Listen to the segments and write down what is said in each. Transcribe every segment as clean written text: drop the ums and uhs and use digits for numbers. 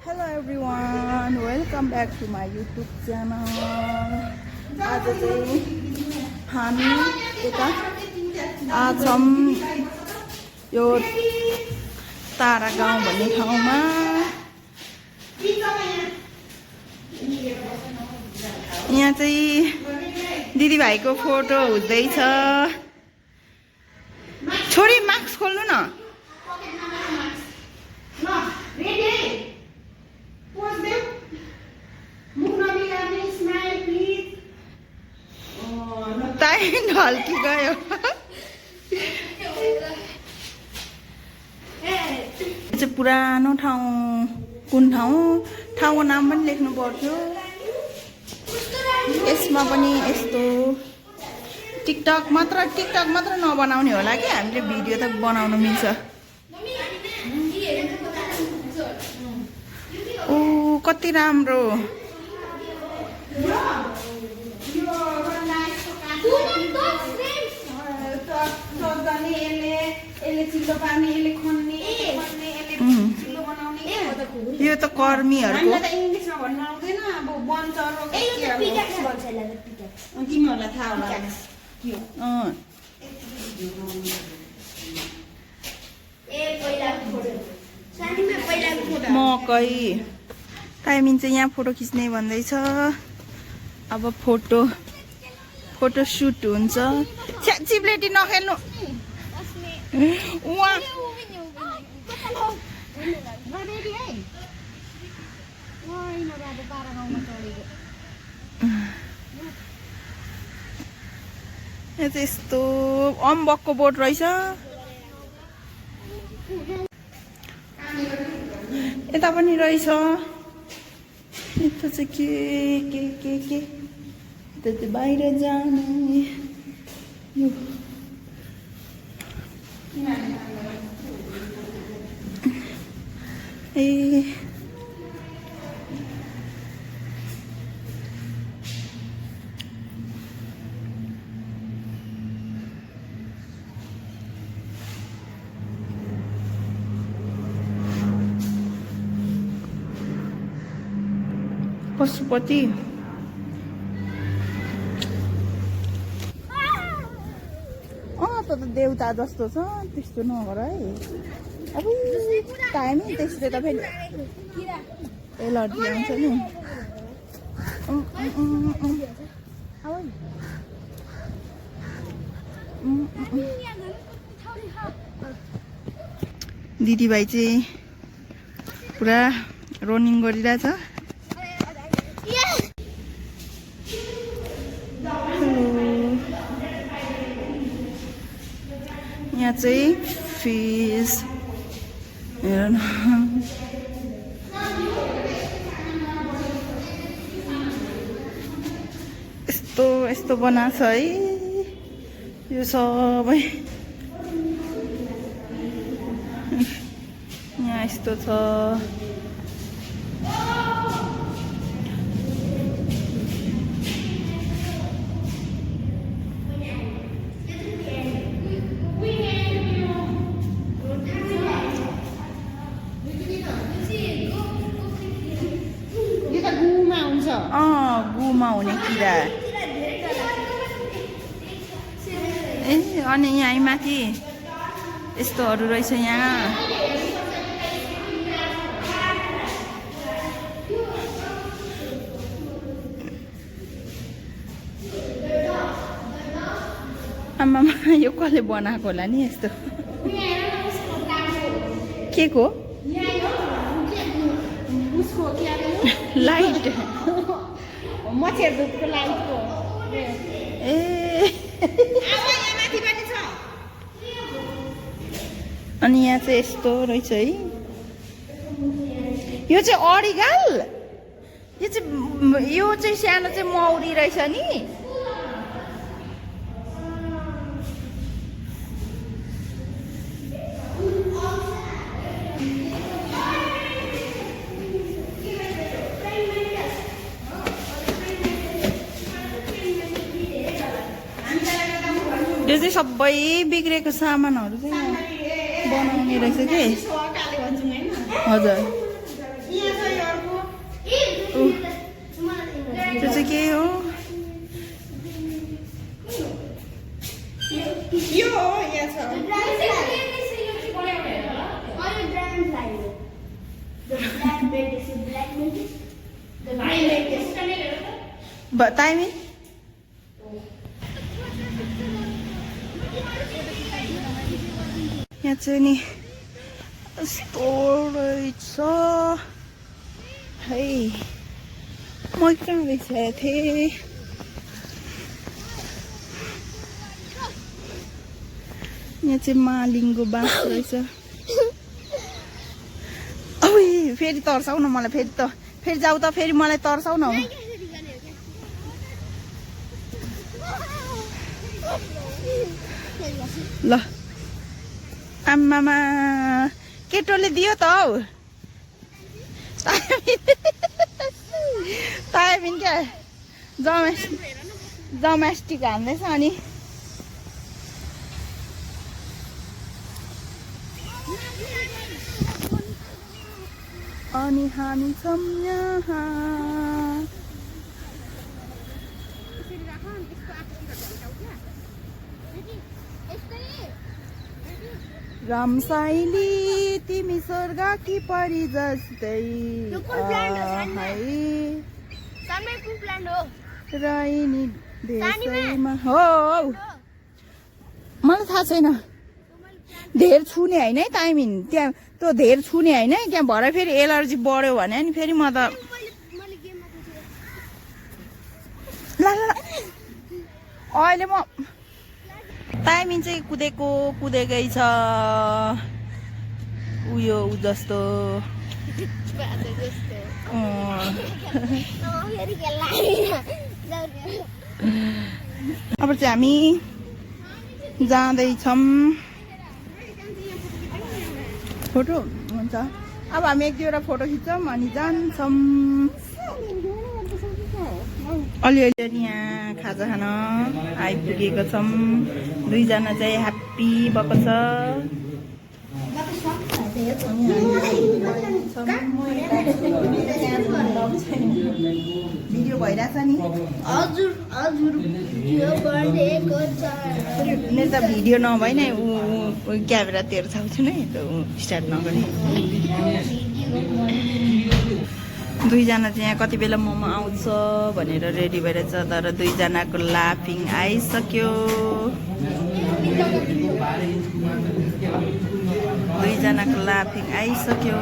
Hello everyone, welcome back to my YouTube channel. आज चाहिँ हामी यता आछौँ यो तारा गाउँ भन्ने ठाउँमा। यहाँ चाहिँ दिदीभाइको फोटो हुँदैछ। छोरी मास्क खोल्नु न। ढल्की गयो। चाहिँ पुरानो ठाउँ कुन ठाउँको नाम पनि लेख्नु पर्थ्यो। यसमा पनि यस्तो टिकटक मात्र नबनाउने होला कि हामीले भिडियो त बनाउन मिल्छ। ओ कति राम्रो। यो त कर्मीहरुको इंग्लिशमा भन्न आउँदैन। अब बनचरो के तिमीहरुलाई थाहा होला के हो। मकै टाइमिङ चाहिँ यहाँ फोटो खिच्ने भन्दैछ। अब फोटो सुट हुन्छ। चिप्लेटी नखेल्नु। उहाँ यस्तो अम्बकको बोट रहेछ। यता पनि रहेछ। यता चाहिँ के यता चाहिँ बाहिर जाने यो ए पशुपति त देउता जस्तो छ। त्यस्तो नगर है। अब टाइमै त्यस्तो त फेरि एलर्जी आउँछ नि। दिदीभाइ चाहिँ पुरा रनिङ गरिरहेछ। यहाँ चाहिँ फिस हेर्नु यस्तो बनाएको छ है। यो सबै यहाँ यस्तो छ। गुमा हुने किरा। ए अनि यहाँ माथि यस्तोहरू रहेछ। यहाँ आमामा यो कसले बनाएको होला नि यस्तो। के को लाइट मच्छर धुपको लाइटको ए अनि यहाँ चाहिँ यस्तो रहेछ है। यो चाहिँ अरिगाल। यो चाहिँ सानो चाहिँ मौरी रहेछ नि। यो चाहिँ सबै बिग्रेको सामानहरू चाहिँ बनाउने रहेछ कि। हजुर The black bread is a black milk. The green milk is बताइमी यहाँ चाहिँ नि यस्तो रहेछ है म कहाँ बिछाएको थिएँ यहाँ चाहिँ मालिङ्गो बाँस रहेछ ओइ फेरि तर्साउ न मलाई फेरि जाऊ त फेरि मलाई तर्साउ न ल आम्मामा केटोले दियो त हौ तायबिन क्या जमेस्टिक हान्दैछ अनि हामी छौँ यहाँ रामसाइली तिमी स्वर्गकी परी जस्तै राइनी देशैमा हो मलाई थाहा छैन धेर छुने होइन है टाइमिङ त्यहाँ त्यो धेर छुने होइन है त्यहाँ भरे फेरि एलर्जी बढ्यो भने नि फेरि म त ल अहिले म टाइमिङ चाहिँ कुदेकै छ उयो जस्तो अब चाहिँ हामी जाँदैछौँ फोटो हुन्छ अब हामी एक दुईवटा फोटो खिच्छौँ अनि जान्छौँ अलिअलि यहाँ खाजा खान आइपुगेको छौँ दुईजना चाहिँ ह्याप्पी भएको छ भिडियो भइरहेछ नि मेरो त भिडियो नभइ नै ऊ क्यामेरा तेरो छाउँछु नै स्टार्ट नगर्ने दुईजना चाहिँ यहाँ कति बेला मोमो आउँछ भनेर रेडी भइरहेछ तर दुईजनाको लाफिङ आइसक्यो दुईजनाको लाफिङ आइसक्यो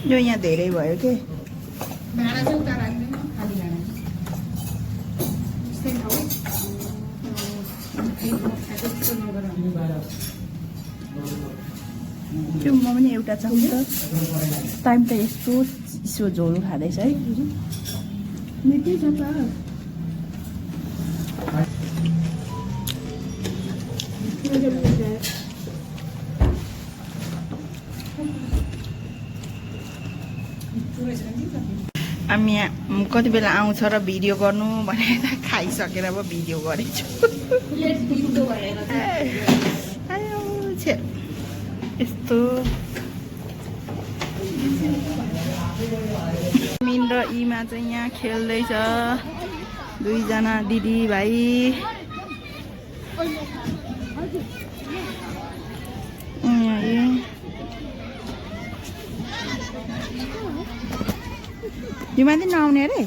यो यहाँ धेरै भयो के त्यो म पनि एउटा चाहन्छ टाइम त यस्तो चिसो झोल खाँदैछ है मिठै छ त हामी यहाँ कति बेला आउँछ र भिडियो गर्नु भनेर खाइसकेर अब भिडियो गरेछु यस्तो मिन र इमा चाहिँ यहाँ खेल्दैछ दुईजना दिदी भाइ यो माथि नआउने अरे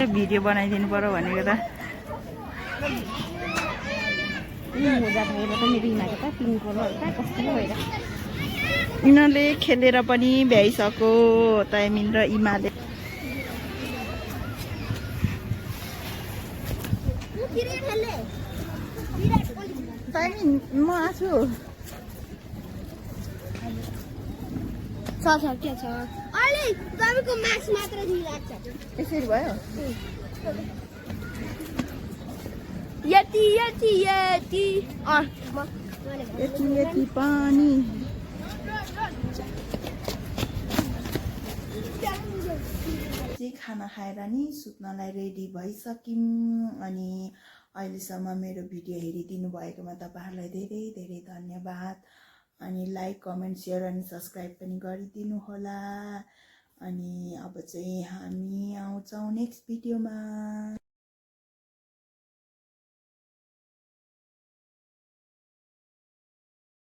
भिडियो बनाइदिनु पर्यो भनेको त यिनीहरूले खेलेर पनि भ्याइसक्यो ताइमिन र इमाले ताइमिन म आछु यसरी भयो यति यति यति यति यति पानी खाना खाएर नि सुत्नलाई रेडी भइसक्यौँ अनि अहिलेसम्म मेरो भिडियो हेरिदिनु भएकोमा तपाईहरुलाई धेरै धेरै धन्यवाद अनि लाइक कमेन्ट शेयर अनि सब्स्क्राइब पनि गरिदिनु होला अनि अब चाहिँ हामी आउँछौँ नेक्स्ट भिडियोमा।